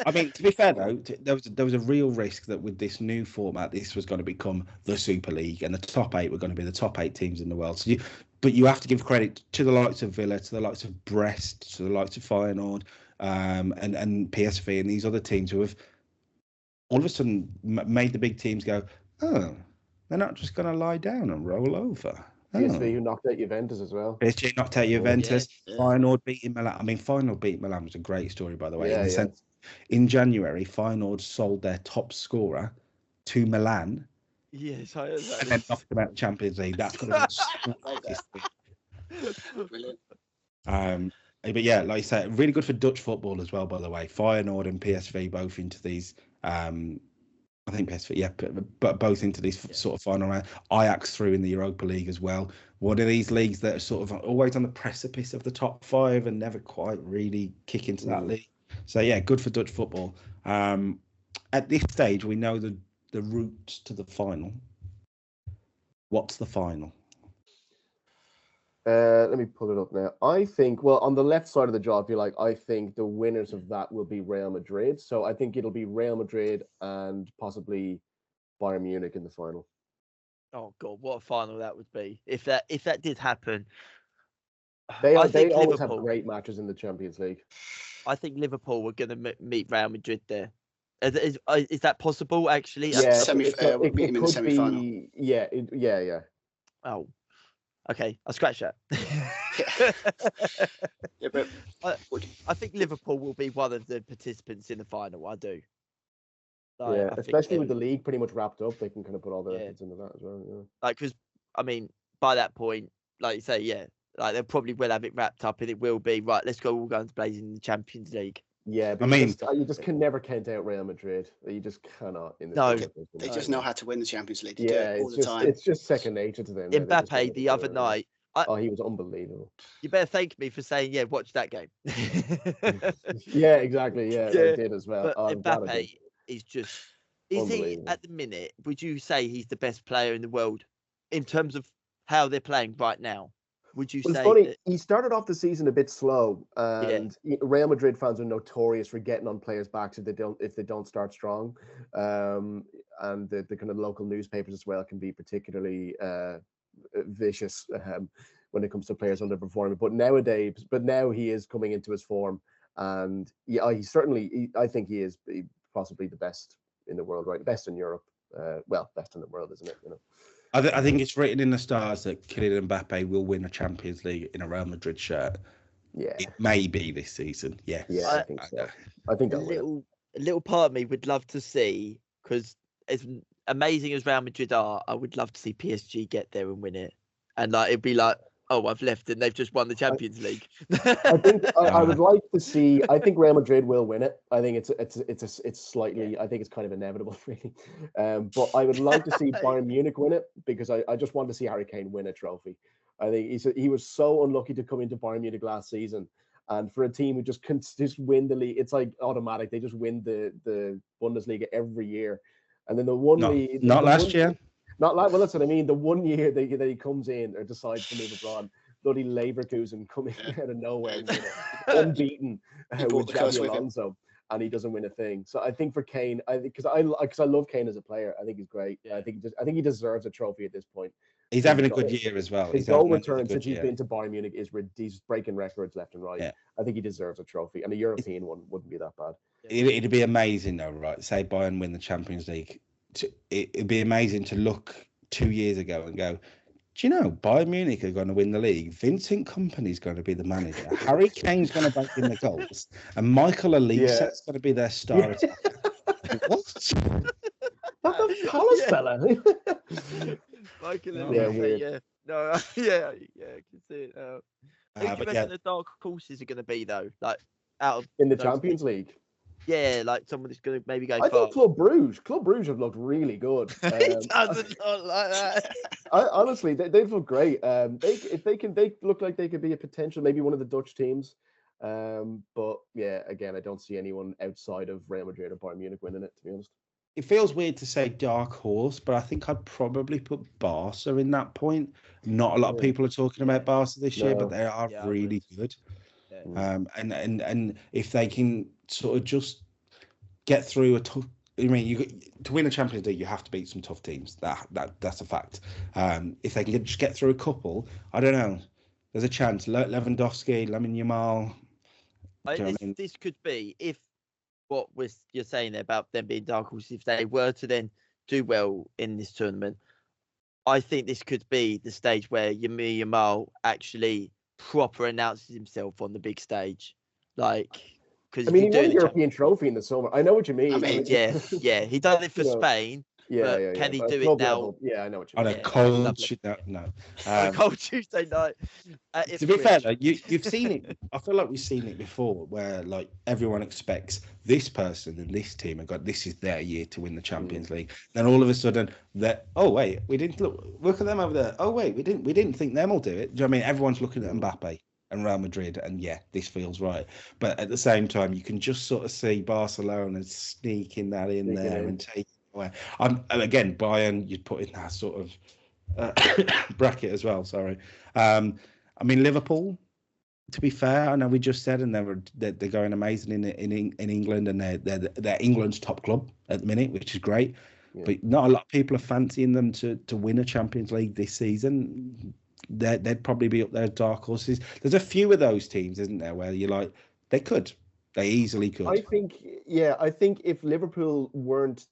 I mean, to be fair though, there was a real risk that with this new format, this was going to become the Super League, and the top 8 were going to be the top 8 teams in the world. So but you have to give credit to the likes of Villa, to the likes of Brest, to the likes of Feyenoord, and PSV and these other teams who have all of a sudden made the big teams go, oh, they're not just going to lie down and roll over. PSV who knocked out Juventus as well. PSG knocked out Juventus. Feyenoord beating Milan. I mean, Feyenoord beat Milan was a great story, by the way. In the sense, in January, Feyenoord sold their top scorer to Milan. Yes, I heard that. And then knocked them out of the Champions League. That's got to be Brilliant. But yeah, like I said, really good for Dutch football as well, by the way. Feyenoord and PSV both into these. I think PSV, but both into these sort of final round. Ajax through in the Europa League as well. One of these leagues that are sort of always on the precipice of the top 5 and never quite really kick into that league. So yeah, good for Dutch football. At this stage, we know the route to the final. What's the final? Let me pull it up now. I think, well, on the left side of the draw, I think the winners of that will be Real Madrid. So I think it'll be Real Madrid and possibly Bayern Munich in the final. Oh God, what a final that would be if that did happen. They always have great matches in the Champions League. I think Liverpool were going to meet Real Madrid there. Is that possible? Actually, Yeah, it meet him in the semi-final. Yeah. Oh, okay. I'll scratch that. Yeah, but I think Liverpool will be one of the participants in the final. I do. Especially with the league pretty much wrapped up, they can kind of put all their efforts into that as well. Yeah. Like, because I mean, by that point, like you say, like they probably will have it wrapped up, and it will be right. Let's go all guns blazing in the Champions League. Yeah, but you just can never count out Real Madrid. You just cannot. They just know how to win the Champions League. All the time. It's just second nature to them. Mbappe the other night. He was unbelievable. You better thank me for saying, watch that game. Yeah, exactly. Yeah, they did as well. But Mbappe is just. Is he at the minute? Would you say he's the best player in the world in terms of how they're playing right now? Would you say? It's funny. He started off the season a bit slow, and Real Madrid fans are notorious for getting on players' backs if they don't start strong. And the kind of local newspapers as well can be particularly vicious when it comes to players underperforming. But now he is coming into his form, and I think he is possibly the best in the world, right? Best in Europe. Best in the world, isn't it? I think it's written in the stars that Kylian Mbappe will win a Champions League in a Real Madrid shirt. Yeah, it may be this season. Yeah, I think so. I think a little part of me would love to see, because as amazing as Real Madrid are, I would love to see PSG get there and win it, and like it'd be like, oh, I've left and they've just won the Champions League. I think I would like to see. I think Real Madrid will win it. I think it's slightly. I think it's kind of inevitable, really. But I would like to see Bayern Munich win it, because I just want to see Harry Kane win a trophy. I think he was so unlucky to come into Bayern Munich last season, and for a team who just win the league, it's like automatic. They just win the Bundesliga every year, and then the one league. Not last year. Not like, well, that's what I mean. The 1 year that he comes in or decides to move abroad, bloody Leverkusen coming out of nowhere, unbeaten with Xabi Alonso, and he doesn't win a thing. So I think for Kane, because I love Kane as a player. I think he's great. Yeah. I think he deserves a trophy at this point. He's having a good year as well. His goal return since he's been to Bayern Munich he's breaking records left and right. Yeah. I think he deserves a trophy, and a European one wouldn't be that bad. It'd be amazing though, right? Say Bayern win the Champions League. It'd be amazing to look 2 years ago and go, do you know Bayern Munich are going to win the league? Vincent Kompany's going to be the manager. Harry Kane's going to break in the goals, and Michael Olise's going to be their star attacker. What? That's a Hollis fella. Michael Olise, yeah. No, yeah, I can see it now. Who do you reckon the dark horses are going to be though? Like out of in the Champions League. Yeah, like someone that's going to maybe go. I think Club Brugge have looked really good. It doesn't look like that. Honestly, they've looked great. They look like they could be a potential, maybe one of the Dutch teams. But yeah, again, I don't see anyone outside of Real Madrid or Bayern Munich winning it, to be honest. It feels weird to say dark horse, but I think I'd probably put Barca in that point. Not a lot of people are talking about Barca this year, but they are really good. Yeah. And if they can sort of just get through a I mean, to win a Champions League, you have to beat some tough teams. That's a fact. If they can just get through a couple, I don't know. There's a chance. Lewandowski, Lamine Yamal. This could be if what you're saying there about them being dark horses. If they were to then do well in this tournament, I think this could be the stage where Lamine Yamal actually proper announces himself on the big stage, like. I mean, he won a European trophy in the summer. I know what you mean. I mean, yeah, he done it for Spain. Yeah, Can he do it now? Yeah, I know what you mean. On a cold a cold Tuesday night. To be fair, though, you've seen it. I feel like we've seen it before, where like everyone expects this person and this team have got this is their year to win the Champions League. Then all of a sudden, we didn't look at them over there. Oh wait, we didn't think them will do it. Do you know what I mean? Everyone's looking at Mbappe and Real Madrid, and yeah, this feels right. But at the same time, you can just sort of see Barcelona sneaking that in there and taking it away. Again, Bayern, you'd put in that sort of bracket as well. Sorry. I mean, Liverpool, to be fair, I know we just said, and they're going amazing in England, and they're England's top club at the minute, which is great. Yeah. But not a lot of people are fancying them to win a Champions League this season. They'd probably be up there as dark horses. There's a few of those teams, isn't there, where you're like, they easily could. I think if Liverpool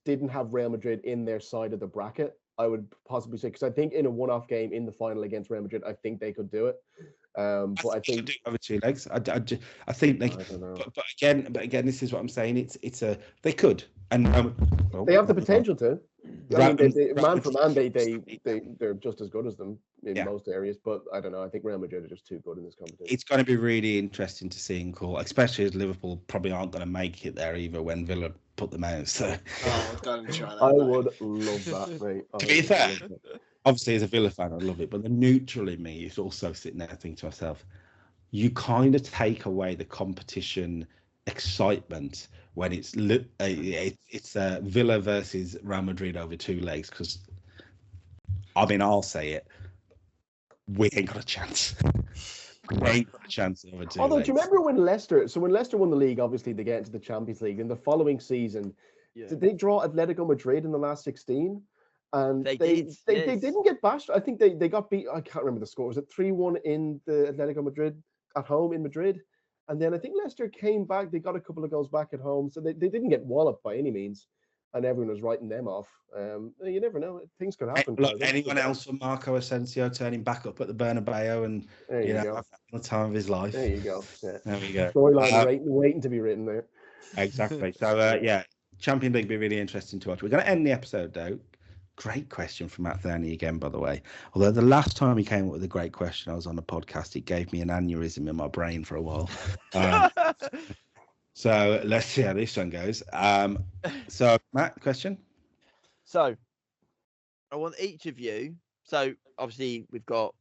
didn't have Real Madrid in their side of the bracket, I would possibly say, because I think in a one-off game in the final against Real Madrid, I think they could do it. But I think do over two legs. I think they. But again, this is what I'm saying. They could, and they have the potential to. I mean, man for man, they're just as good as them in most areas. But I don't know. I think Real Madrid are just too good in this competition. It's going to be really interesting to see in call, especially as Liverpool probably aren't going to make it there either when Villa put them out. So don't try that. I would love that, mate. To be fair, obviously as a Villa fan, I love it. But the neutral in me is also sitting there thinking to myself, you kind of take away the competition excitement when it's Villa versus Real Madrid over two legs, because I mean, I'll say it, we ain't got a chance. We ain't got a chance over two Although, legs. do you remember when Leicester won the league, obviously they get into the Champions League, in the following season, did they draw Atletico Madrid in the last 16? And they didn't get bashed. I think they got beat. I can't remember the score. Was it 3-1 in the Atletico Madrid at home in Madrid? And then I think Leicester came back. They got a couple of goals back at home. So they didn't get walloped by any means. And everyone was writing them off. You never know. Things could happen. Look, anyone else from Marco Asensio turning back up at the Bernabeu and having the time of his life. There you go. Yeah. There we go. Storyline waiting to be written there. Exactly. So, Champions League will be really interesting to watch. We're going to end the episode, though. Great question from Matt Thurney again, by the way. Although the last time he came up with a great question, I was on a podcast. It gave me an aneurysm in my brain for a while. So let's see how this one goes. So Matt, question? So I want each of you. So obviously we've got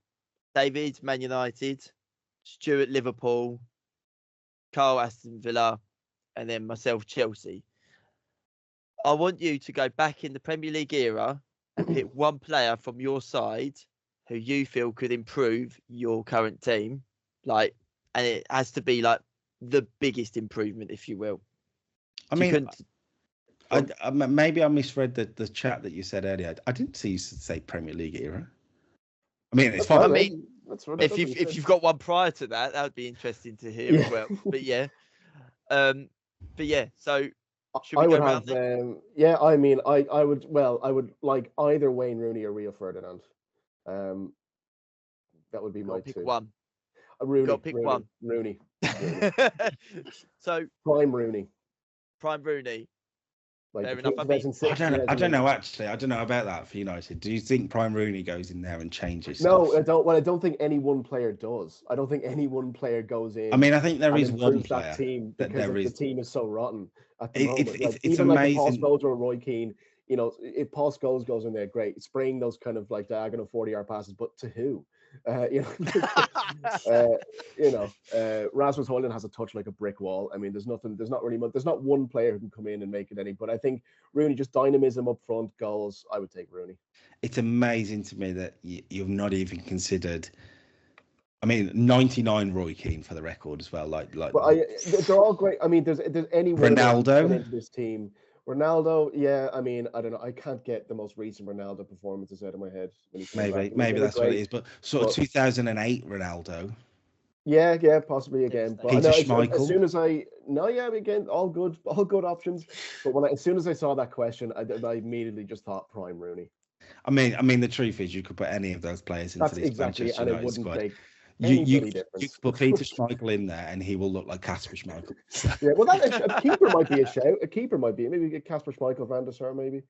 David, Man United, Stuart, Liverpool, Carl, Aston Villa, and then myself, Chelsea. I want you to go back in the Premier League era and pick one player from your side who you feel could improve your current team. And it has to be like the biggest improvement, if you will. I mean, maybe I misread the chat that you said earlier. I didn't see you say Premier League era. I mean, it's fine. I mean, if you've got one prior to that, that would be interesting to hear as well. But yeah, so. I would have, I mean, I would like either Wayne Rooney or Rio Ferdinand. That would be my pick two. One. Rooney. Got to pick one. Rooney. So Prime Rooney. Fair enough. I don't know. Actually, I don't know about that for United. Do you think Prime Rooney goes in there and changes? No, stuff? I don't. Well, I don't think any one player does. I don't think any one player goes in. I mean, I think there is one player that team because the team is so rotten at the moment. It's even amazing. Like Paul Scholes or Roy Keane, if Paul Scholes goes in there, great, spraying those kind of like diagonal 40-yard passes, but to who? Rasmus Højlund has a touch like a brick wall. I mean, there's not one player who can come in and make it any. But I think Rooney, just dynamism up front, goals. I would take Rooney. It's amazing to me that you've not even considered. I mean, 99 Roy Keane for the record as well. They're all great. I mean, there's anyone Ronaldo into this team Ronaldo, yeah. I mean, I don't know. I can't get the most recent Ronaldo performances out of my head. When he came back. Maybe that's great, what it is. But sort of 2008 Ronaldo. Yeah, possibly again. But Peter I know Schmeichel. as soon as again, all good options. But as soon as I saw that question, I immediately just thought prime Rooney. I mean, the truth is, you could put any of those players into this Manchester United squad. You could put Peter Schmeichel in there, and he will look like Kasper Schmeichel. Yeah, well, a keeper might be a shout. A keeper might be maybe get Kasper Schmeichel, Van der Sar, maybe.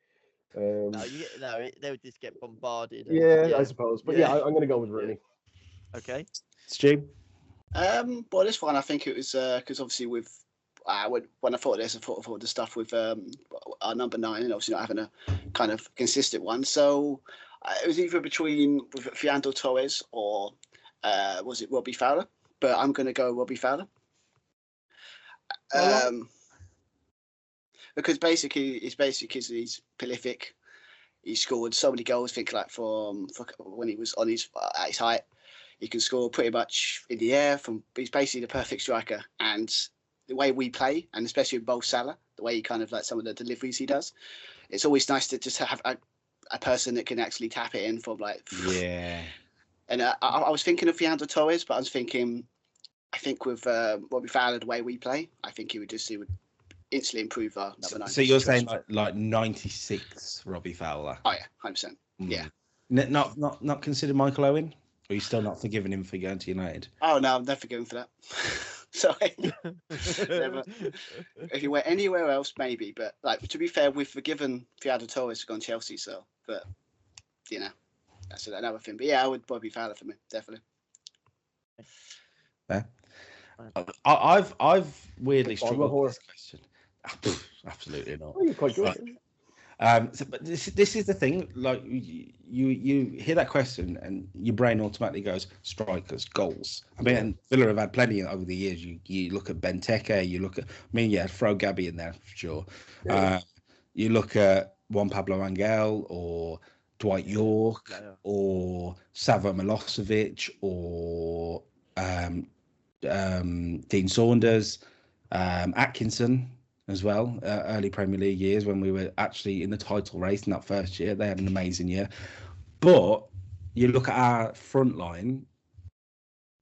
They would just get bombarded. I suppose. But I'm going to go with Rooney. Okay, Stu. Well, this one I think it was because obviously with when I thought of this, I thought of the stuff with our number 9, and obviously not having a kind of consistent one. So it was either between with Fernando Torres or was it Robbie Fowler? But I'm going to go Robbie Fowler. Because basically he's prolific. He scored so many goals. I think like from when he was on his at his height, he can score pretty much in the air. He's basically the perfect striker, and the way we play, and especially with Mo Salah, the way he kind of like some of the deliveries he does, it's always nice to just have a person that can actually tap it in from like. Yeah. And I was thinking of Fernando Torres, but I think with Robbie Fowler, the way we play, I think he would instantly improve our number 9. So you're saying like 96 Robbie Fowler? Oh yeah, 100%. Yeah. Not consider Michael Owen? Or are you still not forgiving him for going to United? Oh no, I'm never forgiven for that. Sorry. Never. If he went anywhere else, maybe. But like to be fair, we've forgiven Fernando Torres to go on Chelsea, so but that's another thing. But I would Robbie Fowler for me, definitely. Yeah. I've weirdly struggled with this question. Absolutely not. Oh, you're quite good. But this is the thing. Like you hear that question, and your brain automatically goes strikers, goals. I mean, and Villa have had plenty over the years. You look at Benteke. You look at. Throw Gabby in there for sure. Yeah. You look at Juan Pablo Angel or Dwight York or Savo Milosevic or Dean Saunders, Atkinson as well, early Premier League years when we were actually in the title race in that first year. They had an amazing year. But you look at our front line,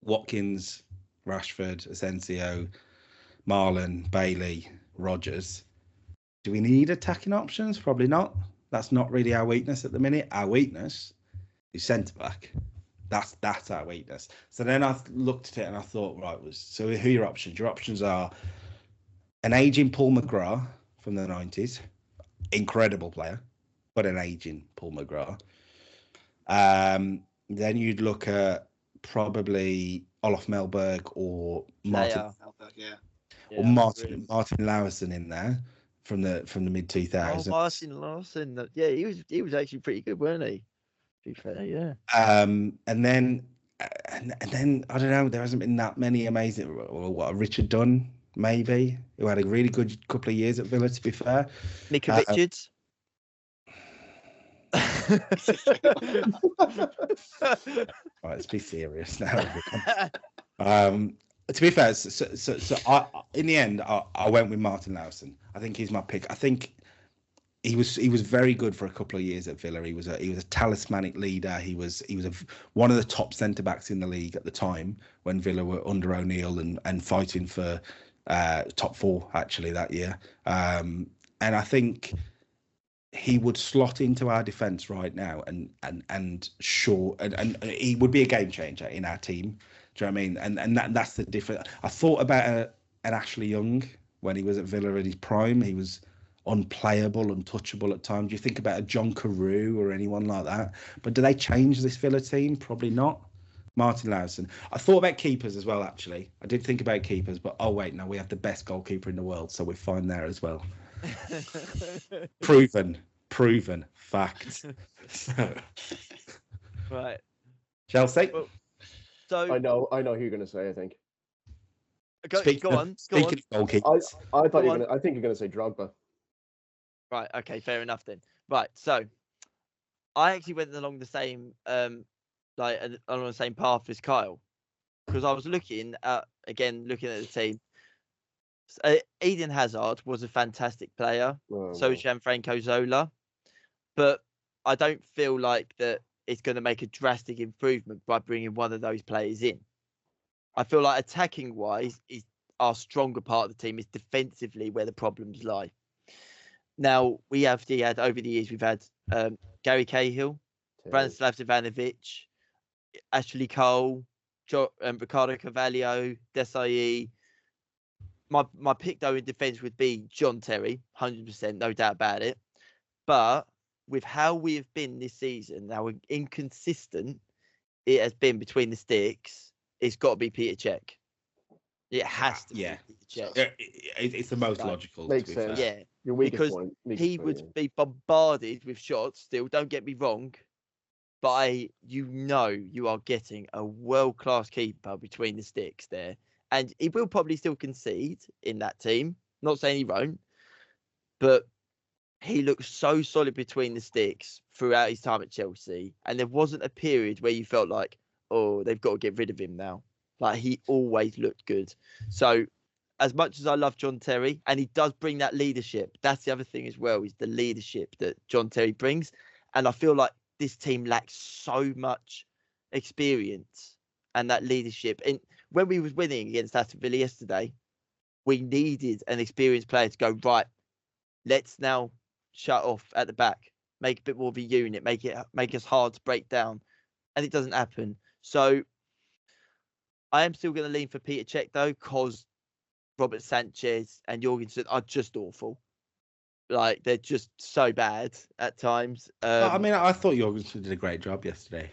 Watkins, Rashford, Asensio, Marlon, Bailey, Rodgers. Do we need attacking options? Probably not. That's not really our weakness at the minute. Our weakness is centre-back. That's our weakness. So then I looked at it and I thought, right, so who are your options? Your options are an aging Paul McGrath from the 90s, incredible player, but an aging Paul McGrath. Then you'd look at probably Olof Mellberg or Martin, or Martin Laursen in there from the mid 2000s. Oh, Martin Laursen, he was actually pretty good, weren't he? To be fair, yeah. And then I don't know. There hasn't been that many amazing. Richard Dunn, maybe, who had a really good couple of years at Villa. To be fair, Mika Richards. Right, let's be serious now. To be fair, so I in the end I went with Martin Laursen. I think he's my pick. I think he was very good for a couple of years at Villa. He was a talismanic leader. He was one of the top centre backs in the league at the time when Villa were under O'Neill and fighting for top 4 actually that year. And I think he would slot into our defence right now and he would be a game changer in our team. Do you know what I mean? And that's the difference. I thought about an Ashley Young when he was at Villa at his prime. He was unplayable, untouchable at times. Do you think about a John Carew or anyone like that? But do they change this Villa team? Probably not. Martin Laursen. I thought about keepers as well, actually. I did think about keepers, but oh wait, no, we have the best goalkeeper in the world, so we're fine there as well. Proven fact. Right. Chelsea. Well, so I know who you're going to say. I think. Go on. Speaking of goalkeepers, I think you're going to say Drogba. Right. Okay. Fair enough then. Right. So, I actually went along the same along the same path as Kyle, because I was looking at the team. Eden Hazard was a fantastic player. Oh, So no. is Gianfranco Zola. But I don't feel like that it's going to make a drastic improvement by bringing one of those players in. I feel like attacking wise, is our stronger part of the team is defensively where the problems lie. Now we have had over the years, we've had Gary Cahill, Branislav Ivanovic, Ashley Cole, Ricardo Carvalho, Desai. My pick though in defence would be John Terry, 100%, no doubt about it. But with how we have been this season, how inconsistent it has been between the sticks, it's got to be Peter Cech. It has to be Peter Cech. It's the most logical. Makes sense. Yeah, Your weakest because point. he would be bombarded with shots still, don't get me wrong, but you are getting a world-class keeper between the sticks there. And he will probably still concede in that team. Not saying he won't, but he looked so solid between the sticks throughout his time at Chelsea. And there wasn't a period where you felt like, oh, they've got to get rid of him now. Like, he always looked good. So as much as I love John Terry, and he does bring that leadership, that's the other thing as well, is the leadership that John Terry brings. And I feel like this team lacks so much experience and that leadership. And when we was winning against Aston Villa yesterday, we needed an experienced player to go, right, let's now shut off at the back, make a bit more of a unit, make us hard to break down. And it doesn't happen. So I am still going to lean for Peter Cech, though, because Robert Sanchez and Jorgensen are just awful. Like, they're just so bad at times. I mean, I thought Jorgensen did a great job yesterday.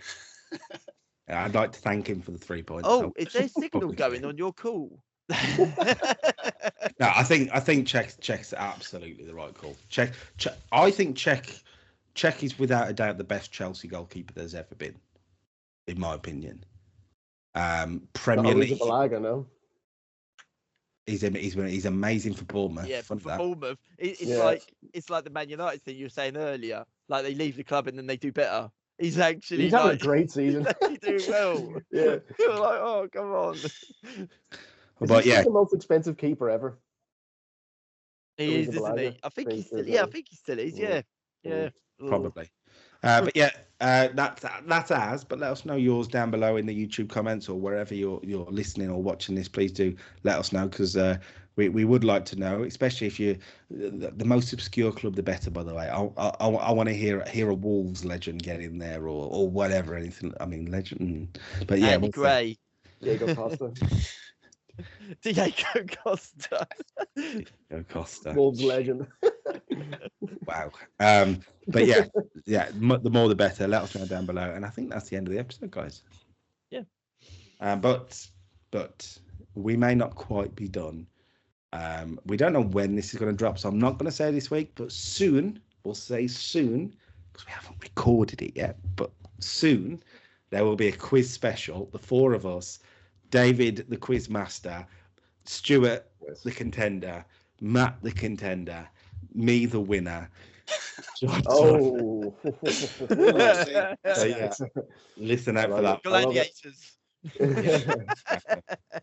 I'd like to thank him for the 3 points. Oh, is there a signal going on your call? No, I think Cech's absolutely the right call. I think Cech is without a doubt the best Chelsea goalkeeper there's ever been, in my opinion. Premier League. Balaga, no? He's amazing for Bournemouth. Yeah, for Bournemouth, it's like the Man United thing you were saying earlier. Like, they leave the club and then they do better. He's having a great season. He's doing well. Yeah, you're like, oh, come on. But yeah, the most expensive keeper ever. He is, isn't he? I think he's still. Yeah, I think he still is. Yeah. Probably. But yeah, that's ours. But let us know yours down below in the YouTube comments or wherever you're listening or watching this. Please do let us know, because we would like to know, especially if you the most obscure club, the better. By the way, I want to hear a Wolves legend get in there or whatever. Anything. I mean, legend. But yeah, Andy Gray, Diego Costa. Diego Costa. Diego Costa. Wolves legend. Wow. But yeah, the more the better. Let us know down below. And I think that's the end of the episode, guys. Yeah. But we may not quite be done. We don't know when this is going to drop, so I'm not going to say this week, but soon, we'll say soon, because we haven't recorded it yet, but soon there will be a quiz special. The 4 of us, David, the quiz master, Stuart, the contender, Matt, the contender, me, the winner. Oh. So yeah, listen out for that. Gladiators.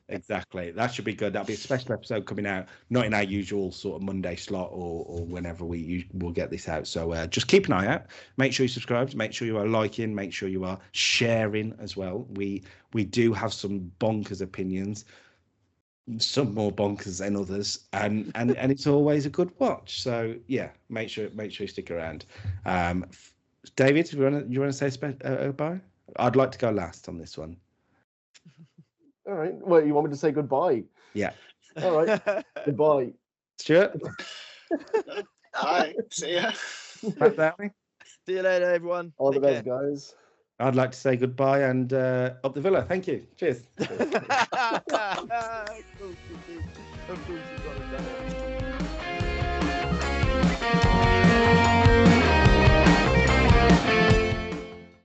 Exactly. That should be good. That'll be a special episode coming out, not in our usual sort of Monday slot or whenever we'll get this out. So just keep an eye out. Make sure you subscribe. Make sure you are liking. Make sure you are sharing as well. We do have some bonkers opinions, some more bonkers than others, and it's always a good watch. So yeah, make sure you stick around. David, you want to say bye? I'd like to go last on this one. All right. Well, you want me to say goodbye? Yeah. All right. Goodbye. Stuart. Bye. See ya. See you later, everyone. All the best, guys. I'd like to say goodbye and up the Villa. Thank you. Cheers. Of course you did.